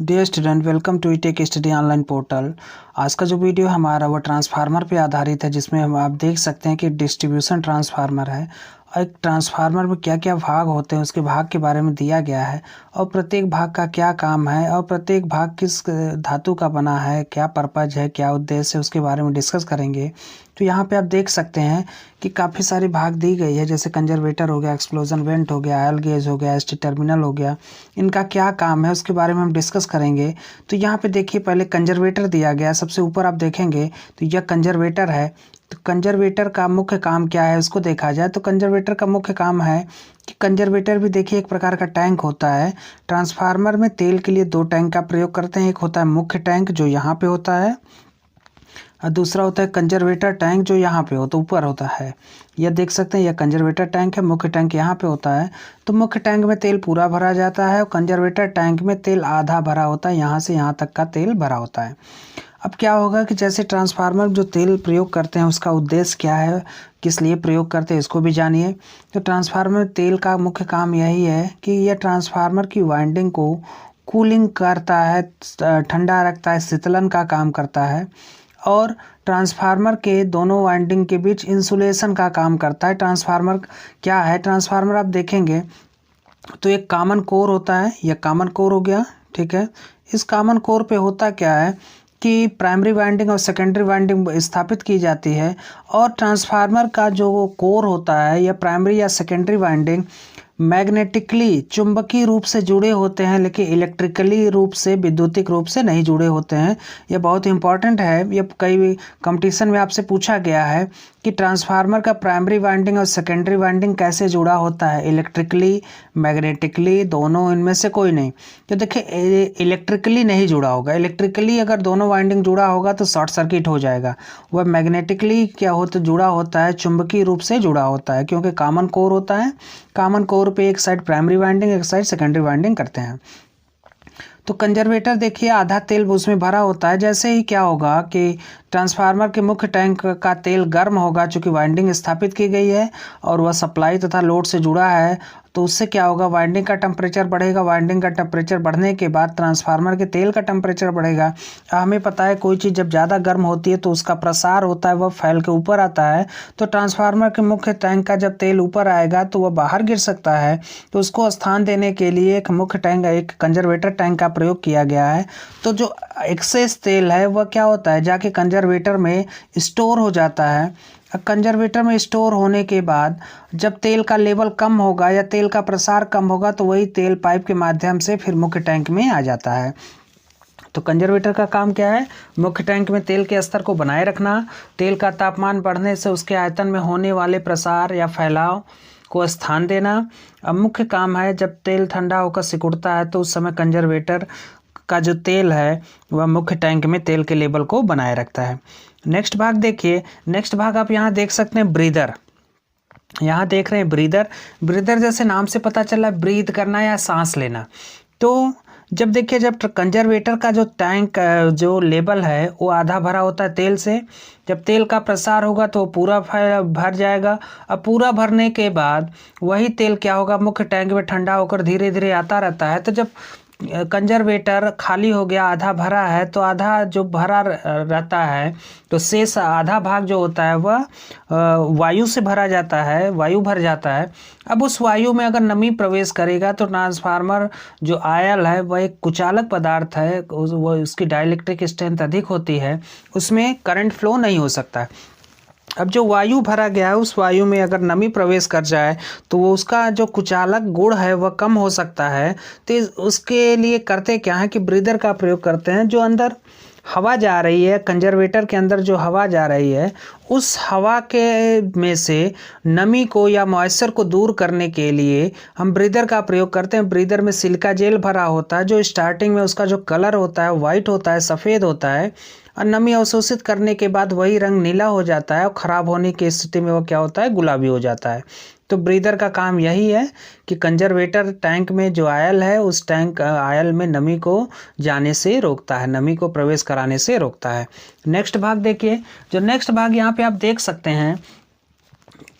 Dear student, welcome to tech study online portal. आज का जो वीडियो हमारा वो ट्रांसफार्मर पे आधारित है, जिसमें हम आप देख सकते हैं कि डिस्ट्रीब्यूशन ट्रांसफार्मर है। और एक ट्रांसफार्मर में क्या क्या भाग होते हैं उसके भाग के बारे में दिया गया है, और प्रत्येक भाग का क्या काम है, और प्रत्येक भाग किस धातु का बना है, क्या पर्पज है, क्या उद्देश्य है, उसके बारे में डिस्कस करेंगे। तो यहाँ पे आप देख सकते हैं कि काफ़ी सारी भाग दी गई है, जैसे कंजर्वेटर हो गया, एक्सप्लोजन वेंट हो गया, आयल गेज हो गया, एसटी टर्मिनल हो गया। इनका क्या काम है उसके बारे में हम डिस्कस करेंगे। तो यहाँ पे देखिए, पहले कंजर्वेटर दिया गया, सबसे ऊपर आप देखेंगे तो यह कंजर्वेटर है। तो कंजर्वेटर का मुख्य काम क्या है उसको देखा जाए तो कंजर्वेटर का मुख्य काम है कि कंजर्वेटर भी देखिए एक प्रकार का टैंक होता है। ट्रांसफार्मर में तेल के लिए दो टैंक का प्रयोग करते हैं। एक होता है मुख्य टैंक जो यहाँ पे होता है, और दूसरा होता है कंजर्वेटर टैंक जो यहाँ पे होता ऊपर होता है। यह देख सकते हैं, यह कंजर्वेटर टैंक है, मुख्य टैंक यहाँ पे होता है। तो मुख्य टैंक में तेल पूरा भरा जाता है और कंजर्वेटर टैंक में तेल आधा भरा होता है, यहाँ से यहाँ तक का तेल भरा होता है। अब क्या होगा कि जैसे ट्रांसफार्मर जो तेल प्रयोग करते हैं उसका उद्देश्य क्या है, किस लिए प्रयोग करते हैं, इसको भी जानिए। तो ट्रांसफार्मर तेल का मुख्य काम यही है कि यह ट्रांसफार्मर की वाइंडिंग को कूलिंग करता है, ठंडा रखता है, शीतलन का काम करता है, और ट्रांसफार्मर के दोनों वाइंडिंग के बीच इंसुलेशन का काम करता है। ट्रांसफार्मर क्या है, ट्रांसफार्मर आप देखेंगे तो एक कॉमन कोर होता है, यह कॉमन कोर हो गया, ठीक है। इस कॉमन कोर पे होता क्या है कि प्राइमरी वाइंडिंग और सेकेंडरी वाइंडिंग स्थापित की जाती है, और ट्रांसफार्मर का जो कोर होता है या प्राइमरी या सेकेंडरी वाइंडिंग मैग्नेटिकली चुंबकीय रूप से जुड़े होते हैं, लेकिन इलेक्ट्रिकली रूप से विद्युतिक रूप से नहीं जुड़े होते हैं। यह बहुत इंपॉर्टेंट है, ये कई कंपटीशन में आपसे पूछा गया है कि ट्रांसफार्मर का प्राइमरी वाइंडिंग और सेकेंडरी वाइंडिंग कैसे जुड़ा होता है, इलेक्ट्रिकली, मैग्नेटिकली, दोनों, इनमें से कोई नहीं। तो देखिए, इलेक्ट्रिकली नहीं जुड़ा होगा। इलेक्ट्रिकली अगर दोनों वाइंडिंग जुड़ा होगा तो शॉर्ट सर्किट हो जाएगा। वह मैग्नेटिकली क्या होता जुड़ा होता है, चुंबकीय रूप से जुड़ा होता है, क्योंकि कॉमन कोर होता है। कॉमन कोर पे एक साइड प्राइमरी वाइंडिंग, एक साइड सेकेंडरी वाइंडिंग करते हैं। तो कंजर्वेटर देखिए आधा तेल उसमें भरा होता है। जैसे ही क्या होगा कि ट्रांसफार्मर के मुख्य टैंक का तेल गर्म होगा, चूँकि वाइंडिंग स्थापित की गई है और वह सप्लाई तथा लोड से जुड़ा है, तो उससे क्या होगा, वाइंडिंग का टेम्परेचर बढ़ेगा। वाइंडिंग का टेम्परेचर बढ़ने के बाद ट्रांसफार्मर के तेल का टेम्परेचर बढ़ेगा। हमें पता है कोई चीज़ जब ज़्यादा गर्म होती है तो उसका प्रसार होता है, वह फैल के ऊपर आता है। तो ट्रांसफार्मर के मुख्य टैंक का जब तेल ऊपर आएगा तो वह बाहर गिर सकता है। तो उसको स्थान देने के लिए एक मुख्य टैंक, एक कंजर्वेटर टैंक का प्रयोग किया गया है। तो जो एक्सेस तेल है वह क्या होता है, जाके कंजर्वेटर में स्टोर हो जाता है। कंजर्वेटर में स्टोर होने के बाद जब तेल का लेवल कम होगा या तेल का प्रसार कम होगा तो वही तेल पाइप के माध्यम से फिर मुख्य टैंक में आ जाता है। तो कंजर्वेटर का काम क्या है, मुख्य टैंक में तेल के स्तर को बनाए रखना, तेल का तापमान बढ़ने से उसके आयतन में होने वाले प्रसार या फैलाव को स्थान देना। अब मुख्य काम है, जब तेल ठंडा होकर सिकुड़ता है तो उस समय कंजर्वेटर का जो तेल है वह मुख्य टैंक में तेल के लेवल को बनाए रखता है। नेक्स्ट भाग देखिए, नेक्स्ट भाग आप यहाँ देख सकते हैं ब्रीदर। यहाँ देख रहे हैं ब्रीदर। ब्रीदर जैसे नाम से पता चला, ब्रीथ करना या सांस लेना। तो जब देखिए, जब कंजर्वेटर का जो टैंक जो लेवल है वो आधा भरा होता है तेल से, जब तेल का प्रसार होगा तो पूरा भर जाएगा। अब पूरा भरने के बाद वही तेल क्या होगा, मुख्य टैंक में ठंडा होकर धीरे धीरे आता रहता है। तो जब कंजर्वेटर खाली हो गया, आधा भरा है, तो आधा जो भरा रहता है तो शेष आधा भाग जो होता है वह वायु से भरा जाता है, वायु भर जाता है। अब उस वायु में अगर नमी प्रवेश करेगा तो ट्रांसफार्मर जो आयल है वह एक कुचालक पदार्थ है, वो उसकी डाइलेक्ट्रिक स्ट्रेंथ अधिक होती है, उसमें करंट फ्लो नहीं हो सकता। अब जो वायु भरा गया है उस वायु में अगर नमी प्रवेश कर जाए तो वो उसका जो कुचालक गुण है वह कम हो सकता है। तो उसके लिए करते क्या है कि ब्रीदर का प्रयोग करते हैं। जो अंदर हवा जा रही है, कंजर्वेटर के अंदर जो हवा जा रही है, उस हवा के में से नमी को या मॉइस्चर को दूर करने के लिए हम ब्रीदर का प्रयोग करते हैं। ब्रीदर में सिलिका जेल भरा होता है, जो स्टार्टिंग में उसका जो कलर होता है वाइट होता है, सफ़ेद होता है, और नमी अवशोषित करने के बाद वही रंग नीला हो जाता है, और ख़राब होने की स्थिति में वो क्या होता है, गुलाबी हो जाता है। तो ब्रीदर का काम यही है कि कंजर्वेटर टैंक में जो आयल है उस टैंक आयल में नमी को जाने से रोकता है, नमी को प्रवेश कराने से रोकता है। नेक्स्ट भाग देखिए, जो नेक्स्ट भाग यहाँ पे आप देख सकते हैं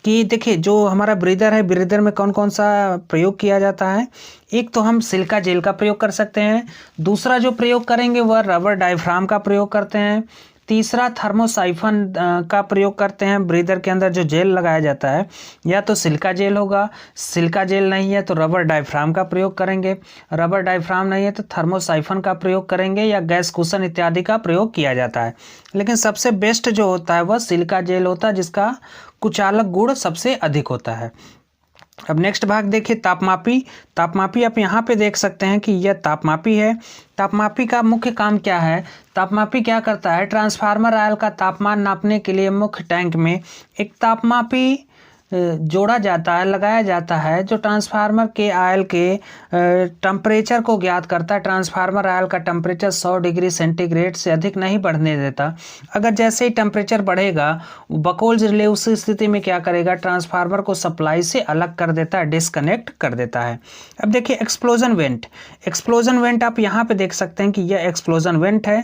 कि देखिए जो हमारा ब्रीदर है, ब्रीदर में कौन कौन सा प्रयोग किया जाता है। एक तो हम सिलिका जेल का प्रयोग कर सकते हैं, दूसरा जो प्रयोग करेंगे वह रबर डायफ्राम का प्रयोग करते हैं, तीसरा थर्मोसाइफन का प्रयोग करते हैं। ब्रीदर के अंदर जो जेल लगाया जाता है या तो सिलिका जेल होगा, सिलिका जेल नहीं है तो रबर डायफ्राम का प्रयोग करेंगे, रबर डायफ्राम नहीं है तो थर्मोसाइफन का प्रयोग करेंगे, या गैस कुशन इत्यादि का प्रयोग किया जाता है। लेकिन सबसे बेस्ट जो होता है वह सिलिका जेल होता है, जिसका कुचालक गुण सबसे अधिक होता है। अब नेक्स्ट भाग देखिए तापमापी। तापमापी आप यहाँ पे देख सकते हैं कि यह तापमापी है। तापमापी का मुख्य काम क्या है? तापमापी क्या करता है? ट्रांसफार्मर आयल का तापमान नापने के लिए मुख्य टैंक में एक तापमापी जोड़ा जाता है, लगाया जाता है, जो ट्रांसफार्मर के आयल के टेम्परेचर को ज्ञात करता है। ट्रांसफार्मर आयल का टेम्परेचर 100 डिग्री सेंटीग्रेड से अधिक नहीं बढ़ने देता। अगर जैसे ही टेम्परेचर बढ़ेगा, बकोल्स रिले उस स्थिति में क्या करेगा? ट्रांसफार्मर को सप्लाई से अलग कर देता है, डिस्कनेक्ट कर देता है। अब देखिए एक्सप्लोजन वेंट। एक्सप्लोजन वेंट आप यहाँ पे देख सकते हैं कि यह एक्सप्लोजन वेंट है।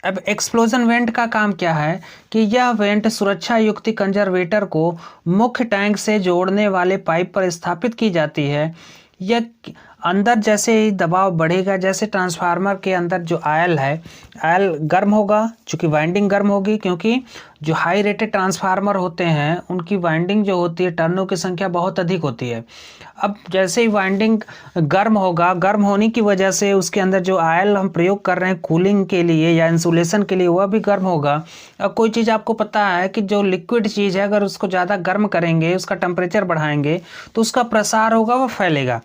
अब एक्सप्लोजन वेंट का काम क्या है कि यह वेंट सुरक्षा युक्त कंजर्वेटर को मुख्य टैंक से जोड़ने वाले पाइप पर स्थापित की जाती है। यह अंदर जैसे ही दबाव बढ़ेगा, जैसे ट्रांसफार्मर के अंदर जो आयल है, आयल गर्म होगा, चूँकि वाइंडिंग गर्म होगी, क्योंकि जो हाई रेटेड ट्रांसफार्मर होते हैं उनकी वाइंडिंग जो होती है, टर्नों की संख्या बहुत अधिक होती है। अब जैसे ही वाइंडिंग गर्म होगा, गर्म होने की वजह से उसके अंदर जो आयल हम प्रयोग कर रहे हैं कूलिंग के लिए या इंसुलेशन के लिए, वह भी गर्म होगा। अब कोई चीज़ आपको पता है कि जो लिक्विड चीज़ है, अगर उसको ज़्यादा गर्म करेंगे, उसका टेम्परेचर बढ़ाएंगे, तो उसका प्रसार होगा, वह फैलेगा।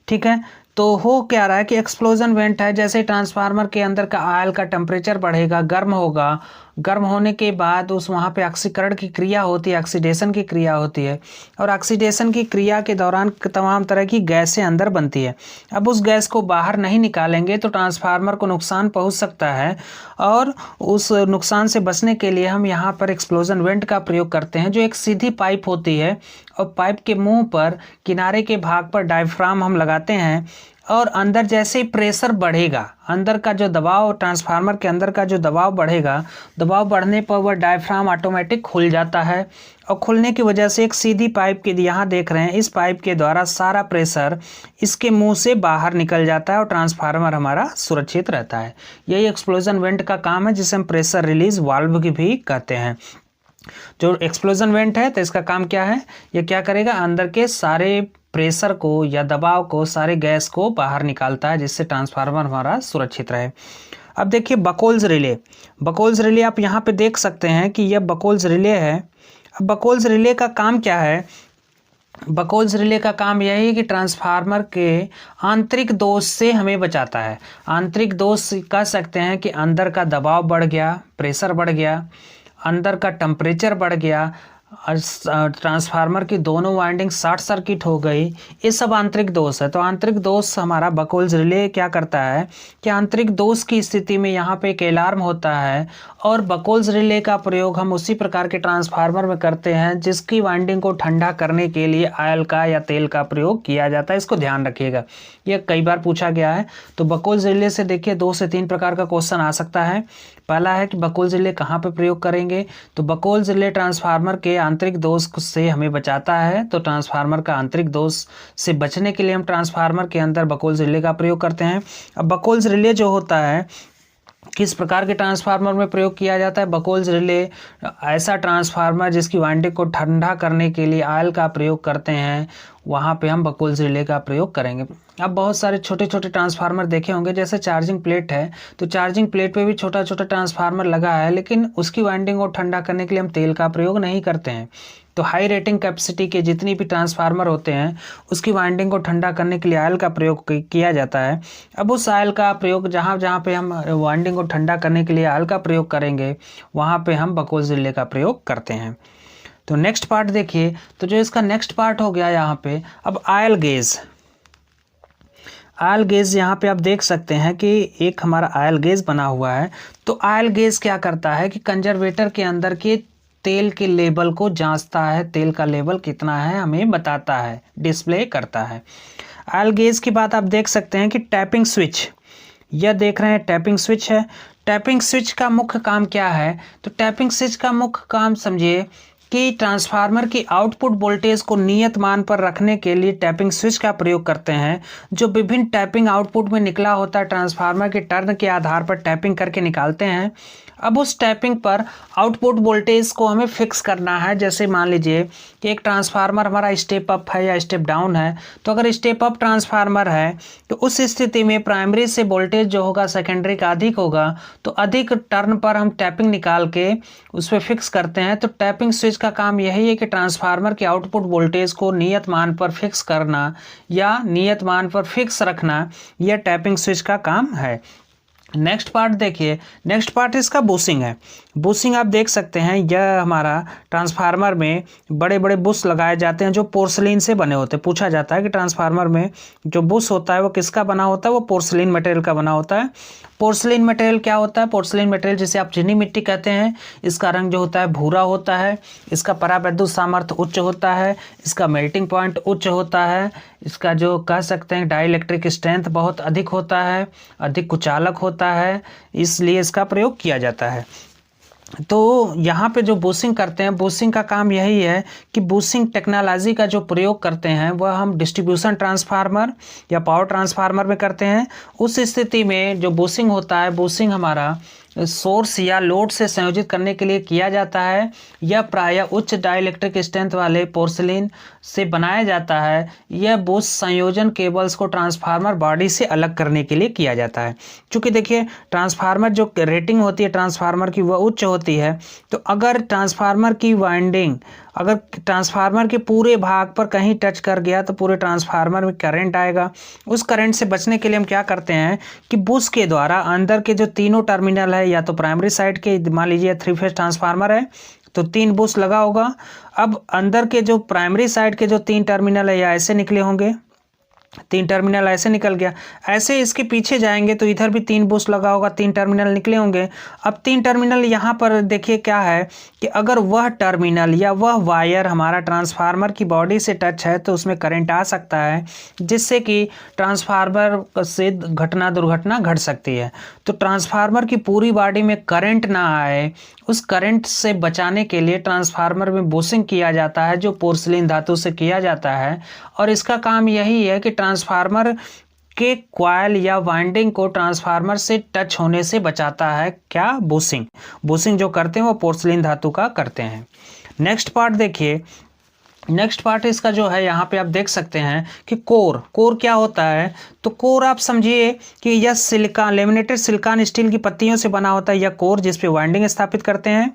ठीक है, तो हो क्या रहा है कि एक्सप्लोजन वेंट है, जैसे ट्रांसफार्मर के अंदर का आयल का टेम्परेचर बढ़ेगा, गर्म होगा, गर्म होने के बाद उस वहाँ पे ऑक्सीकरण की क्रिया होती है, ऑक्सीडेशन की क्रिया होती है, और ऑक्सीडेशन की क्रिया के दौरान तमाम तरह की गैसें अंदर बनती है। अब उस गैस को बाहर नहीं निकालेंगे तो ट्रांसफार्मर को नुकसान पहुँच सकता है, और उस नुकसान से बचने के लिए हम यहाँ पर एक्सप्लोजन वेंट का प्रयोग करते हैं, जो एक सीधी पाइप होती है, और पाइप के मुंह पर किनारे के भाग पर डायफ्राम हम लगाते हैं, और अंदर जैसे ही प्रेशर बढ़ेगा, अंदर का जो दबाव, ट्रांसफार्मर के अंदर का जो दबाव बढ़ेगा, दबाव बढ़ने पर वह डायफ्राम ऑटोमेटिक खुल जाता है, और खुलने की वजह से एक सीधी पाइप के, यहाँ देख रहे हैं, इस पाइप के द्वारा सारा प्रेशर इसके मुंह से बाहर निकल जाता है और ट्रांसफार्मर हमारा सुरक्षित रहता है। यही एक्सप्लोजन वेंट का काम है, जिसे हम प्रेशर रिलीज वाल्व की भी कहते हैं। जो एक्सप्लोजन वेंट है तो इसका काम क्या है? ये क्या करेगा? अंदर के सारे प्रेशर को या दबाव को, सारे गैस को बाहर निकालता है, जिससे ट्रांसफार्मर हमारा सुरक्षित रहे। अब देखिए बकोल्स रिले। बकोल्स रिले आप यहाँ पे देख सकते हैं कि यह बकोल्स रिले है। अब बकोल्स रिले का काम क्या है? बकोल्स रिले का काम यह है कि ट्रांसफार्मर के आंतरिक दोष से हमें बचाता है। आंतरिक दोष कह सकते हैं कि अंदर का दबाव बढ़ गया, प्रेशर बढ़ गया, अंदर का टेम्परेचर बढ़ गया, ट्रांसफार्मर की दोनों वाइंडिंग शॉर्ट सर्किट हो गई, ये सब आंतरिक दोष है। तो आंतरिक दोष हमारा बकोल्स रिले क्या करता है कि आंतरिक दोष की स्थिति में यहाँ पे एक अलार्म होता है, और बकोल्स रिले का प्रयोग हम उसी प्रकार के ट्रांसफार्मर में करते हैं जिसकी वाइंडिंग को ठंडा करने के लिए ऑयल का या तेल का प्रयोग किया जाता है। इसको ध्यान रखिएगा, यह कई बार पूछा गया है। तो बकोल्स रिले से देखिए 2 से 3 प्रकार का क्वेश्चन आ सकता है। पहला है कि बकोल्स रिले कहाँ पे प्रयोग करेंगे? तो बकोल्स रिले ट्रांसफार्मर के आंतरिक दोष से हमें बचाता है। तो ट्रांसफार्मर का आंतरिक दोष से बचने के लिए हम ट्रांसफार्मर के अंदर बकोल्स रिले का प्रयोग करते हैं। अब बकोल्स रिले जो होता है किस प्रकार के ट्रांसफार्मर में प्रयोग किया जाता है? बकोल्स रिले ऐसा ट्रांसफार्मर जिसकी वाइंडिंग को ठंडा करने के लिए ऑयल का प्रयोग करते हैं, वहाँ पे हम बकोल्स रिले का प्रयोग करेंगे। अब बहुत सारे छोटे छोटे ट्रांसफार्मर देखे होंगे, जैसे चार्जिंग प्लेट है, तो चार्जिंग प्लेट पे भी छोटा छोटा ट्रांसफार्मर लगा है, लेकिन उसकी वाइंडिंग को ठंडा करने के लिए हम तेल का प्रयोग नहीं करते हैं। तो हाई रेटिंग कैपेसिटी के जितनी भी ट्रांसफार्मर होते हैं, उसकी वाइंडिंग को ठंडा करने के लिए ऑयल का प्रयोग किया जाता है। अब उस ऑयल का प्रयोग जहाँ जहाँ पे हम वाइंडिंग को ठंडा करने के लिए ऑयल का प्रयोग करेंगे, वहाँ पे हम बकोल्स रिले का प्रयोग करते हैं। तो नेक्स्ट पार्ट देखिए, तो जो इसका नेक्स्ट पार्ट हो गया यहाँ पे, अब ऑयल गेज। ऑयल गेज यहाँ पे आप देख सकते हैं कि एक हमारा ऑयल गेज बना हुआ है। तो ऑयल गेज क्या करता है कि कंजर्वेटर के अंदर के तेल के लेवल को जांचता है, तेल का लेवल कितना है हमें बताता है, डिस्प्ले करता है। ऑयल गेज की बात आप देख सकते हैं कि टैपिंग स्विच, यह देख रहे हैं टैपिंग स्विच है। टैपिंग स्विच का मुख्य काम क्या है? तो टैपिंग स्विच का मुख्य काम समझिए कि ट्रांसफार्मर की आउटपुट वोल्टेज को नियत मान पर रखने के लिए टैपिंग स्विच का प्रयोग करते हैं, जो विभिन्न टैपिंग आउटपुट में निकला होता है ट्रांसफार्मर के टर्न के आधार पर टैपिंग करके निकालते हैं। अब उस टैपिंग पर आउटपुट वोल्टेज को हमें फिक्स करना है। जैसे मान लीजिए कि एक ट्रांसफार्मर हमारा स्टेप अप है या स्टेप डाउन है, तो अगर स्टेप अप ट्रांसफार्मर है तो उस स्थिति में प्राइमरी से वोल्टेज जो होगा सेकेंडरी का अधिक होगा, तो अधिक टर्न पर हम टैपिंग निकाल के उस पर फिक्स करते हैं। तो टैपिंग स्विच का काम यही है कि ट्रांसफार्मर के आउटपुट वोल्टेज को नियत मान पर फिक्स करना या नियत मान पर फिक्स रखना, यह टैपिंग स्विच का काम है। नेक्स्ट पार्ट देखिए, नेक्स्ट पार्ट इसका बूसिंग है। बूसिंग आप देख सकते हैं, यह हमारा ट्रांसफार्मर में बड़े बड़े बुश लगाए जाते हैं जो पोर्सलिन से बने होते हैं। पूछा जाता है कि ट्रांसफार्मर में जो बुश होता है वो किसका बना होता है, वो पोर्सलिन मटेरियल का बना होता है। पोर्सलिन मटेरियल क्या होता है? पोर्सलिन मटेरियल जिसे आप चीनी मिट्टी कहते हैं, इसका रंग जो होता है भूरा होता है, इसका परावैद्युत सामर्थ्य उच्च होता है, इसका मेल्टिंग पॉइंट उच्च होता है, इसका जो कह सकते हैं डाइइलेक्ट्रिक स्ट्रेंथ बहुत अधिक होता है, अधिक कुचालक होता है, इसलिए इसका प्रयोग किया जाता है। तो यहाँ पे जो बूसिंग करते हैं, बूसिंग का काम यही है कि बूसिंग टेक्नोलॉजी का जो प्रयोग करते हैं वह हम डिस्ट्रीब्यूशन ट्रांसफार्मर या पावर ट्रांसफार्मर में करते हैं। उस स्थिति में जो बूसिंग होता है, बूसिंग हमारा सोर्स या लोड से संयोजित करने के लिए किया जाता है। यह प्रायः उच्च डाइइलेक्ट्रिक स्ट्रेंथ वाले पोर्सलिन से बनाया जाता है। यह बूस्ट संयोजन केबल्स को ट्रांसफार्मर बॉडी से अलग करने के लिए किया जाता है। क्योंकि देखिए ट्रांसफार्मर जो रेटिंग होती है ट्रांसफार्मर की वह उच्च होती है, तो अगर ट्रांसफार्मर की वाइंडिंग अगर ट्रांसफार्मर के पूरे भाग पर कहीं टच कर गया तो पूरे ट्रांसफार्मर में करंट आएगा। उस करंट से बचने के लिए हम क्या करते हैं कि बुश के द्वारा अंदर के जो तीनों टर्मिनल है, या तो प्राइमरी साइड के मान लीजिए 3 फेज ट्रांसफार्मर है तो 3 बुश लगा होगा। अब अंदर के जो प्राइमरी साइड के जो 3 टर्मिनल है या ऐसे निकले होंगे, 3 टर्मिनल ऐसे निकल गया, ऐसे इसके पीछे जाएंगे तो इधर भी 3 बुश लगा होगा, 3 टर्मिनल निकले होंगे। अब 3 टर्मिनल यहाँ पर देखिए क्या है कि अगर वह टर्मिनल या वह वायर हमारा ट्रांसफार्मर की बॉडी से टच है तो उसमें करंट आ सकता है, जिससे कि ट्रांसफार्मर से दुर्घटना घट सकती है। तो ट्रांसफार्मर की पूरी बॉडी में करंट ना आए, उस करंट से बचाने के लिए ट्रांसफार्मर में बूसिंग किया जाता है, जो पोर्सलिन धातु से किया जाता है। और इसका काम यही है कि ट्रांसफार्मर के कॉइल या वाइंडिंग को ट्रांसफार्मर से टच होने से बचाता है। क्या? बूसिंग। बूसिंग जो करते हैं वो पोर्सलिन धातु का करते हैं। नेक्स्ट पार्ट देखिए, नेक्स्ट पार्ट इसका जो है यहाँ पे आप देख सकते हैं कि कोर क्या होता है। तो कोर आप समझिए कि यह सिलिकॉन, लेमिनेटेड सिलिकॉन स्टील की पत्तियों से बना होता है यह कोर, जिस पे वाइंडिंग स्थापित करते हैं।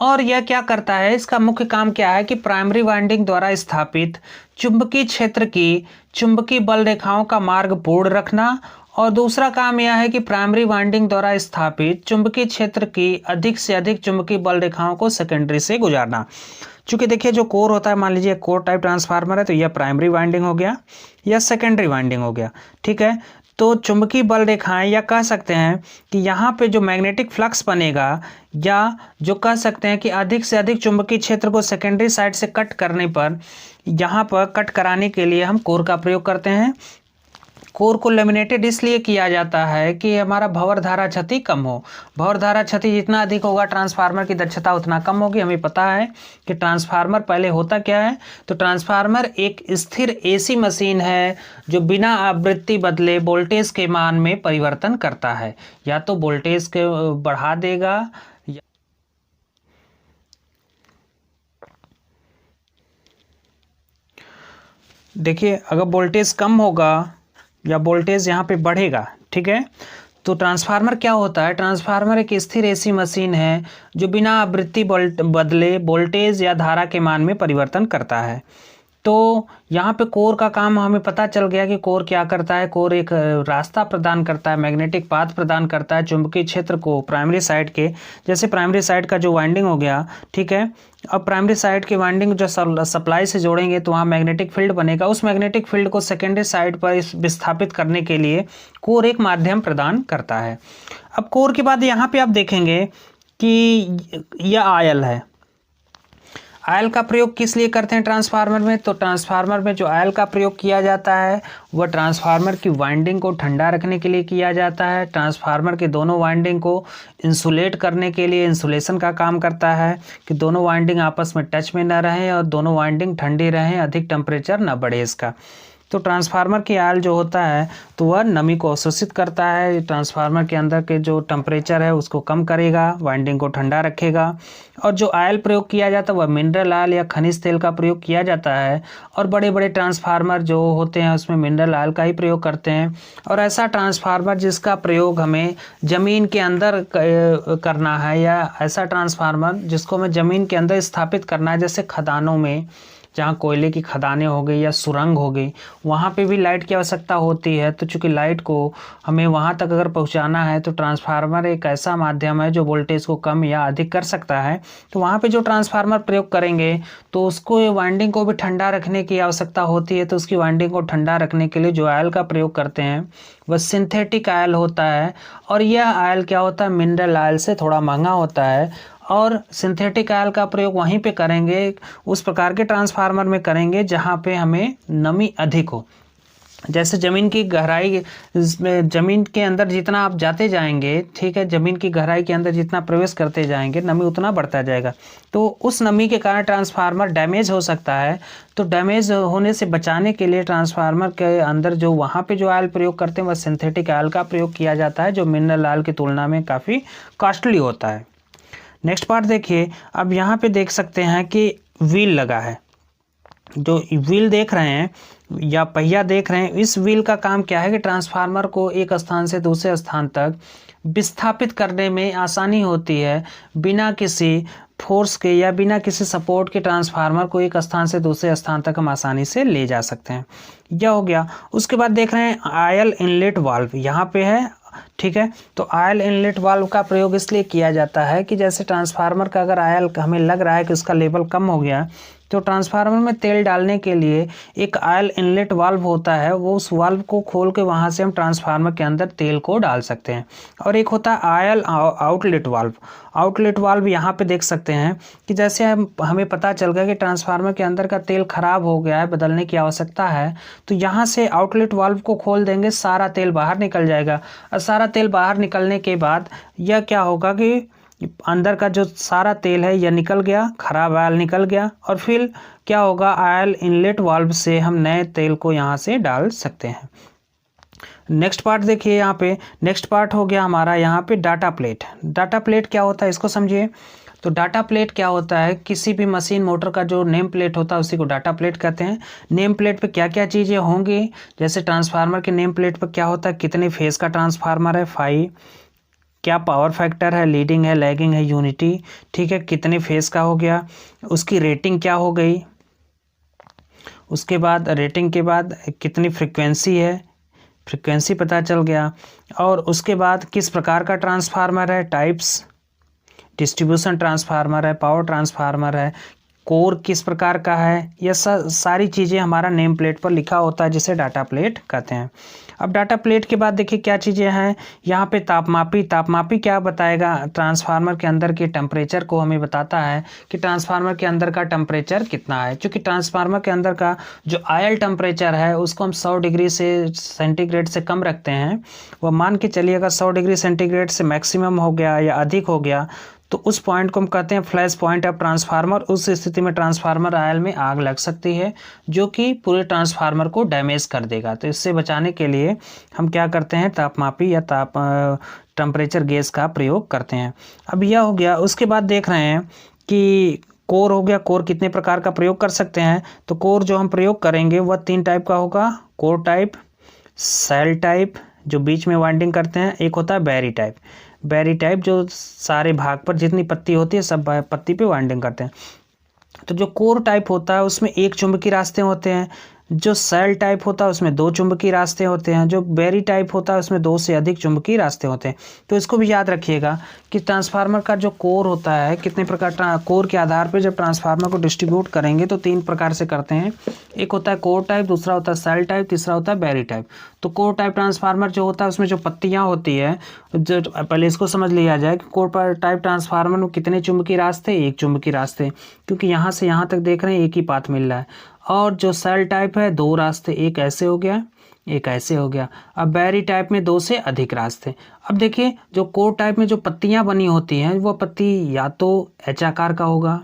और यह क्या करता है, इसका मुख्य काम क्या है कि प्राइमरी वाइंडिंग द्वारा स्थापित चुंबकीय क्षेत्र की चुंबकीय बल रेखाओं का मार्ग पूर्ण रखना, और दूसरा काम यह है कि प्राइमरी वाइंडिंग द्वारा स्थापित चुंबकीय क्षेत्र की अधिक से अधिक चुंबकीय बल रेखाओं को सेकेंडरी से गुजारना। चूंकि देखिए जो कोर होता है, मान लीजिए कोर टाइप ट्रांसफार्मर है तो यह प्राइमरी वाइंडिंग हो गया, यह सेकेंडरी वाइंडिंग हो गया, ठीक है। तो चुंबकीय बल रेखाएं, या कह सकते हैं कि यहाँ पे जो मैग्नेटिक फ्लक्स बनेगा, या जो कह सकते हैं कि अधिक से अधिक चुंबकीय क्षेत्र को सेकेंडरी साइड से कट करने पर, यहाँ पर कट कराने के लिए हम कोर का प्रयोग करते हैं। कोर को लेमिनेटेड इसलिए किया जाता है कि हमारा भंवर धारा क्षति कम हो। भंवर धारा क्षति जितना अधिक होगा ट्रांसफार्मर की दक्षता उतना कम होगी। हमें पता है कि ट्रांसफार्मर पहले होता क्या है, तो ट्रांसफार्मर एक स्थिर एसी मशीन है जो बिना आवृत्ति बदले वोल्टेज के मान में परिवर्तन करता है। या तो वोल्टेज के बढ़ा देगा, देखिए अगर वोल्टेज कम होगा या वोल्टेज यहाँ पे बढ़ेगा, ठीक है। तो ट्रांसफार्मर क्या होता है, ट्रांसफार्मर एक स्थिर एसी मशीन है जो बिना आवृत्ति बदले वोल्टेज या धारा के मान में परिवर्तन करता है। तो यहाँ पे कोर का काम हमें पता चल गया कि कोर क्या करता है। कोर एक रास्ता प्रदान करता है, मैग्नेटिक पाथ प्रदान करता है चुंबकीय क्षेत्र को प्राइमरी साइड के, जैसे प्राइमरी साइड का जो वाइंडिंग हो गया, ठीक है। अब प्राइमरी साइड की वाइंडिंग जो सप्लाई से जोड़ेंगे तो वहाँ मैग्नेटिक फील्ड बनेगा। उस मैग्नेटिक फील्ड को सेकेंडरी साइड पर विस्थापित करने के लिए कोर एक माध्यम प्रदान करता है। अब कोर के बाद यहाँ पे आप देखेंगे कि यह आयल है। आयल का प्रयोग किस लिए करते हैं ट्रांसफार्मर में? तो ट्रांसफार्मर में जो आयल का प्रयोग किया जाता है वह ट्रांसफार्मर की वाइंडिंग को ठंडा रखने के लिए किया जाता है। ट्रांसफार्मर के दोनों वाइंडिंग को इंसुलेट करने के लिए इंसुलेशन का काम करता है कि दोनों वाइंडिंग आपस में टच में न रहें और दोनों वाइंडिंग ठंडी रहें, अधिक टेम्परेचर न बढ़े इसका। तो ट्रांसफार्मर की आयल जो होता है तो वह नमी को अवशोषित करता है, ट्रांसफार्मर के अंदर के जो टेम्परेचर है उसको कम करेगा, वाइंडिंग को ठंडा रखेगा। और जो आयल प्रयोग किया जाता है वह मिनरल ऑयल या खनिज तेल का प्रयोग किया जाता है। और बड़े बड़े ट्रांसफार्मर जो होते हैं उसमें मिनरल ऑयल का ही प्रयोग करते हैं। और ऐसा ट्रांसफार्मर जिसका प्रयोग हमें ज़मीन के अंदर करना है, या ऐसा ट्रांसफार्मर जिसको हमें ज़मीन के अंदर स्थापित करना है, जैसे खदानों में जहाँ कोयले की खदानें हो गई या सुरंग हो गई, वहाँ पे भी लाइट की आवश्यकता होती है। तो चूँकि लाइट को हमें वहाँ तक अगर पहुँचाना है तो ट्रांसफार्मर एक ऐसा माध्यम है जो वोल्टेज को कम या अधिक कर सकता है। तो वहाँ पे जो ट्रांसफार्मर प्रयोग करेंगे तो उसको वाइंडिंग को भी ठंडा रखने की आवश्यकता होती है। तो उसकी वाइंडिंग को ठंडा रखने के लिए जो आयल का प्रयोग करते हैं वह सिंथेटिक आयल होता है। और यह आयल क्या होता है, मिनरल आयल से थोड़ा महंगा होता है। और सिंथेटिक आयल का प्रयोग वहीं पे करेंगे, उस प्रकार के ट्रांसफार्मर में करेंगे जहाँ पे हमें नमी अधिक हो। जैसे ज़मीन की गहराई, ज़मीन के अंदर जितना आप जाते जाएंगे, ठीक है, ज़मीन की गहराई के अंदर जितना प्रवेश करते जाएंगे नमी उतना बढ़ता जाएगा। तो उस नमी के कारण ट्रांसफार्मर डैमेज हो सकता है। तो डैमेज होने से बचाने के लिए ट्रांसफार्मर के अंदर जो वहाँ पे जो ऑयल प्रयोग करते हैं वह सिंथेटिक ऑयल का प्रयोग किया जाता है, जो मिनरल ऑयल की तुलना में काफ़ी कॉस्टली होता है। नेक्स्ट पार्ट देखिए, अब यहाँ पे देख सकते हैं कि व्हील लगा है। जो व्हील देख रहे हैं या पहिया देख रहे हैं, इस व्हील का काम क्या है कि ट्रांसफार्मर को एक स्थान से दूसरे स्थान तक विस्थापित करने में आसानी होती है। बिना किसी फोर्स के या बिना किसी सपोर्ट के ट्रांसफार्मर को एक स्थान से दूसरे स्थान तक हम आसानी से ले जा सकते हैं। यह हो गया। उसके बाद देख रहे हैं आयल इनलेट वाल्व यहाँ पे है, ठीक है। तो आयल इनलेट वाल्व का प्रयोग इसलिए किया जाता है कि जैसे ट्रांसफार्मर का अगर आयल हमें लग रहा है कि उसका लेवल कम हो गया, तो ट्रांसफार्मर में तेल डालने के लिए एक आयल इनलेट वाल्व होता है, वो उस वाल्व को खोल के वहाँ से हम ट्रांसफार्मर के अंदर तेल को डाल सकते हैं। और एक होता है oil outlet valve. Outlet valve यहाँ पे देख सकते हैं कि जैसे हमें पता चल गया कि ट्रांसफार्मर के अंदर का तेल खराब हो गया है, बदलने की आवश्यकता है, तो यहाँ से आउटलेट वाल्व को खोल देंगे, सारा तेल बाहर निकल जाएगा। और सारा तेल बाहर निकलने के बाद यह क्या होगा कि अंदर का जो सारा तेल है यह निकल गया, खराब आयल निकल गया। और फिर क्या होगा, आयल इनलेट वाल्व से हम नए तेल को यहाँ से डाल सकते हैं। नेक्स्ट पार्ट देखिए, यहाँ पे नेक्स्ट पार्ट हो गया हमारा यहाँ पे डाटा प्लेट। डाटा प्लेट क्या होता है इसको समझिए। तो डाटा प्लेट क्या होता है, किसी भी मशीन मोटर का जो नेम प्लेट होता है उसी को डाटा प्लेट कहते हैं। नेम प्लेट पे क्या क्या चीज़ें होंगी, जैसे ट्रांसफार्मर के नेम प्लेट पे क्या होता है, कितने फेस का ट्रांसफार्मर है 5, क्या पावर फैक्टर है, लीडिंग है, लैगिंग है, यूनिटी, ठीक है, कितने फेस का हो गया, उसकी रेटिंग क्या हो गई, उसके बाद रेटिंग के बाद कितनी फ्रीक्वेंसी है, फ्रीक्वेंसी पता चल गया। और उसके बाद किस प्रकार का ट्रांसफार्मर है, टाइप्स, डिस्ट्रीब्यूशन ट्रांसफार्मर है, पावर ट्रांसफार्मर है, कोर किस प्रकार का है, यह सारी चीज़ें हमारा नेम प्लेट पर लिखा होता है, जिसे डाटा प्लेट कहते हैं। अब डाटा प्लेट के बाद देखिए क्या चीज़ें हैं यहाँ पे। तापमापी क्या बताएगा, ट्रांसफार्मर के अंदर के टेम्परेचर को हमें बताता है कि ट्रांसफार्मर के अंदर का टेम्परेचर कितना है। क्योंकि ट्रांसफार्मर के अंदर का जो आयल टेम्परेचर है उसको हम 100 डिग्री से सेंटीग्रेड से कम रखते हैं। वह मान के चलिए अगर 100 डिग्री सेंटीग्रेड से मैक्सिमम हो गया या अधिक हो गया तो उस पॉइंट को हम कहते हैं फ्लैश पॉइंट ऑफ ट्रांसफार्मर। उस स्थिति में ट्रांसफार्मर आयल में आग लग सकती है जो कि पूरे ट्रांसफार्मर को डैमेज कर देगा। तो इससे बचाने के लिए हम क्या करते हैं, तापमापी या टेम्परेचर गेज का प्रयोग करते हैं। अब यह हो गया। उसके बाद देख रहे हैं कि कोर हो गया। कोर कितने प्रकार का प्रयोग कर सकते हैं, तो कोर जो हम प्रयोग करेंगे वह 3 टाइप का होगा, कोर टाइप, सेल टाइप जो बीच में वाइंडिंग करते हैं, एक होता है बैरी टाइप। बैरी टाइप जो सारे भाग पर जितनी पत्ती होती है सब पत्ती पे वाइंडिंग करते हैं। तो जो कोर टाइप होता है उसमें एक चुंबकीय रास्ते होते हैं, जो सेल टाइप होता है उसमें 2 चुंबकीय रास्ते होते हैं, जो बेरी टाइप होता है उसमें 2 से अधिक चुंबकीय रास्ते होते हैं। तो इसको भी याद रखिएगा कि ट्रांसफार्मर का जो कोर होता है, कितने प्रकार कोर के आधार पर जब ट्रांसफार्मर को डिस्ट्रीब्यूट करेंगे तो 3 प्रकार से करते हैं। एक होता है कोर टाइप, दूसरा होता है सेल टाइप, तीसरा होता है बेरी टाइप। तो कोर टाइप ट्रांसफार्मर जो होता है उसमें जो पत्तियाँ होती है, जो पहले इसको समझ लिया जाए कि कोर टाइप ट्रांसफार्मर में कितने चुंबकीय रास्ते, 1 चुंबकीय रास्ते, क्योंकि यहाँ से यहाँ तक देख रहे हैं एक ही पाथ मिल रहा है। और जो सेल टाइप है 2 रास्ते, एक ऐसे हो गया, एक ऐसे हो गया। अब बेरी टाइप में 2 से अधिक रास्ते। अब देखिए जो कोर टाइप में जो पत्तियां बनी होती हैं वो पत्ती या तो एच आकार का होगा,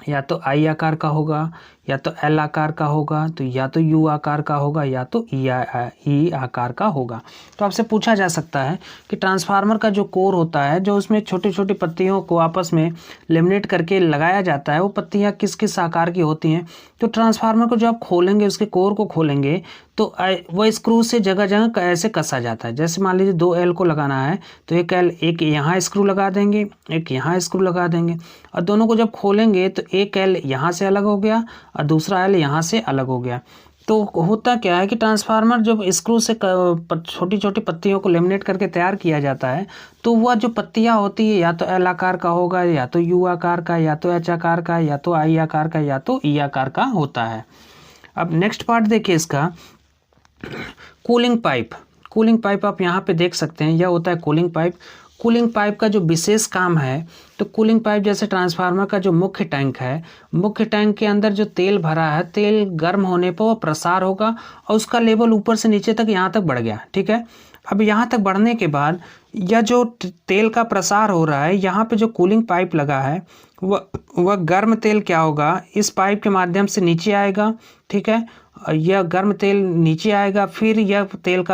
या तो आई आकार का होगा, या तो एल आकार का होगा, तो या तो यू आकार का होगा, या तो ई आकार का होगा। तो आपसे पूछा जा सकता है कि ट्रांसफार्मर का जो कोर होता है, जो उसमें छोटी छोटी पत्तियों को आपस में लेमिनेट करके लगाया जाता है, वो पत्तियां किस किस आकार की होती हैं। तो ट्रांसफार्मर को जब आप खोलेंगे, उसके कोर को खोलेंगे, तो वह स्क्रू से जगह जगह ऐसे कसा जाता है। जैसे मान लीजिए 2 एल को लगाना है तो एक यहाँ स्क्रू लगा देंगे, एक यहाँ स्क्रू लगा देंगे, और दोनों को जब खोलेंगे तो एक एल यहाँ से अलग हो गया और दूसरा एल यहाँ से अलग हो गया। तो होता क्या है कि ट्रांसफार्मर जब स्क्रू से छोटी छोटी पत्तियों को लेमिनेट करके तैयार किया जाता है, तो वह जो पत्तियां होती है या तो एल आकार का होगा, या तो यू आकार का, या तो एच आकार का, या तो आई आकार का, या तो ई आकार का होता है। अब नेक्स्ट पार्ट देखिए इसका, कूलिंग पाइप। कूलिंग पाइप आप यहाँ पे देख सकते हैं, यह होता है कूलिंग पाइप। कूलिंग पाइप का जो विशेष काम है, तो कूलिंग पाइप जैसे ट्रांसफार्मर का जो मुख्य टैंक है, मुख्य टैंक के अंदर जो तेल भरा है, तेल गर्म होने पर वो प्रसार होगा और उसका लेवल ऊपर से नीचे तक यहाँ तक बढ़ गया, ठीक है। अब यहाँ तक बढ़ने के बाद यह जो तेल का प्रसार हो रहा है, यहाँ पे जो कूलिंग पाइप लगा है वह गर्म तेल क्या होगा, इस पाइप के माध्यम से नीचे आएगा, ठीक है। यह गर्म तेल नीचे आएगा, फिर यह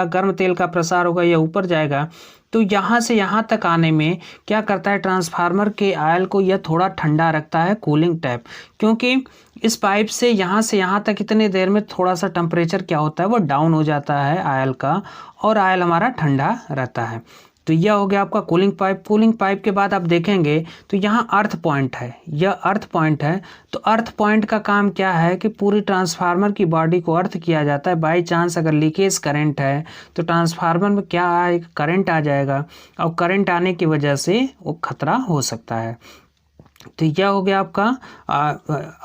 गर्म तेल का प्रसार होगा, यह ऊपर जाएगा। तो यहाँ से यहाँ तक आने में क्या करता है, ट्रांसफार्मर के आयल को यह थोड़ा ठंडा रखता है कूलिंग टैप, क्योंकि इस पाइप से यहाँ तक इतने देर में थोड़ा सा टेम्परेचर क्या होता है, वो डाउन हो जाता है आयल का, और आयल हमारा ठंडा रहता है। तो यह हो गया आपका कूलिंग पाइप। कूलिंग पाइप के बाद आप देखेंगे तो यहाँ अर्थ पॉइंट है, यह अर्थ पॉइंट है। तो अर्थ पॉइंट का काम क्या है कि पूरी ट्रांसफार्मर की बॉडी को अर्थ किया जाता है। बाई चांस अगर लीकेज करंट है तो ट्रांसफार्मर में क्या आएगा, करंट आ जाएगा, और करंट आने की वजह से वो खतरा हो सकता है। तो यह हो गया आपका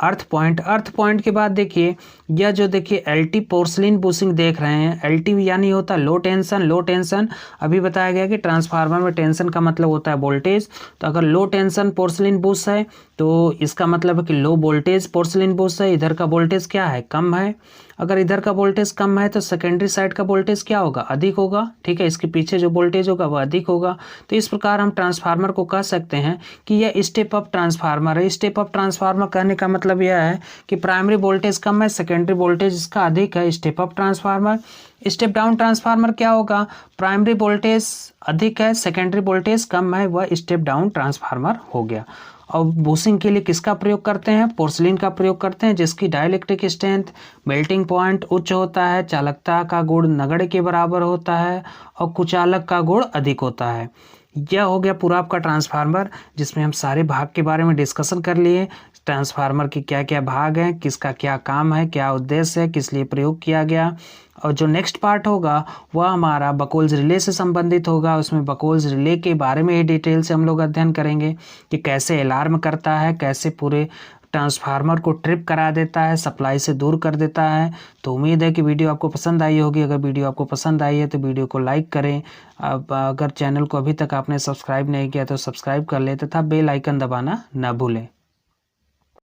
अर्थ पॉइंट। अर्थ पॉइंट के बाद देखिए यह जो देखिए एलटी पोर्सलिन बुशिंग देख रहे हैं, एलटी यानी होता है लो टेंशन। लो टेंशन अभी बताया गया कि ट्रांसफार्मर में टेंशन का मतलब होता है वोल्टेज। तो अगर लो टेंशन पोर्सलिन बुश है तो इसका मतलब है कि लो वोल्टेज पोर्सलिन बुश है। इधर का वोल्टेज क्या है, कम है। अगर इधर का वोल्टेज कम है तो सेकेंडरी साइड का वोल्टेज क्या होगा, अधिक होगा, ठीक है। इसके पीछे जो वोल्टेज होगा वह अधिक होगा। तो इस प्रकार हम ट्रांसफार्मर को कह सकते हैं कि यह स्टेप अप ट्रांसफार्मर है। स्टेप अप ट्रांसफार्मर कहने का मतलब यह है कि प्राइमरी वोल्टेज कम है, सेकेंडरी वोल्टेज इसका अधिक है, step up transformer. Step down transformer क्या होगा, प्राइमरी वोल्टेज अधिक है, सेकेंडरी वोल्टेज कम है, वह स्टेप डाउन ट्रांसफार्मर हो गया। और बुशिंग के लिए किसका प्रयोग करते हैं, पोर्सलिन का प्रयोग करते हैं, जिसकी डाइलेक्ट्रिक स्ट्रेंथ, मेल्टिंग पॉइंट उच्च होता है, चालकता का गुण नगण्य के बराबर होता है, और कुचालक का गुण अधिक होता है। यह हो गया पूरा आपका ट्रांसफार्मर, जिसमें हम सारे भाग के बारे में डिस्कशन कर लिए। ट्रांसफार्मर के क्या क्या भाग हैं, किसका क्या काम है, क्या उद्देश्य है, किस लिए प्रयोग किया गया। और जो नेक्स्ट पार्ट होगा वह हमारा बकोल्स रिले से संबंधित होगा। उसमें बकोल्स रिले के बारे में ही डिटेल से हम लोग अध्ययन करेंगे कि कैसे अलार्म करता है, कैसे पूरे ट्रांसफार्मर को ट्रिप करा देता है, सप्लाई से दूर कर देता है। तो उम्मीद है कि वीडियो आपको पसंद आई होगी। अगर वीडियो आपको पसंद आई है तो वीडियो को लाइक करें। अब अगर चैनल को अभी तक आपने सब्सक्राइब नहीं किया तो सब्सक्राइब कर ले तथा बेल आइकन दबाना ना भूलें।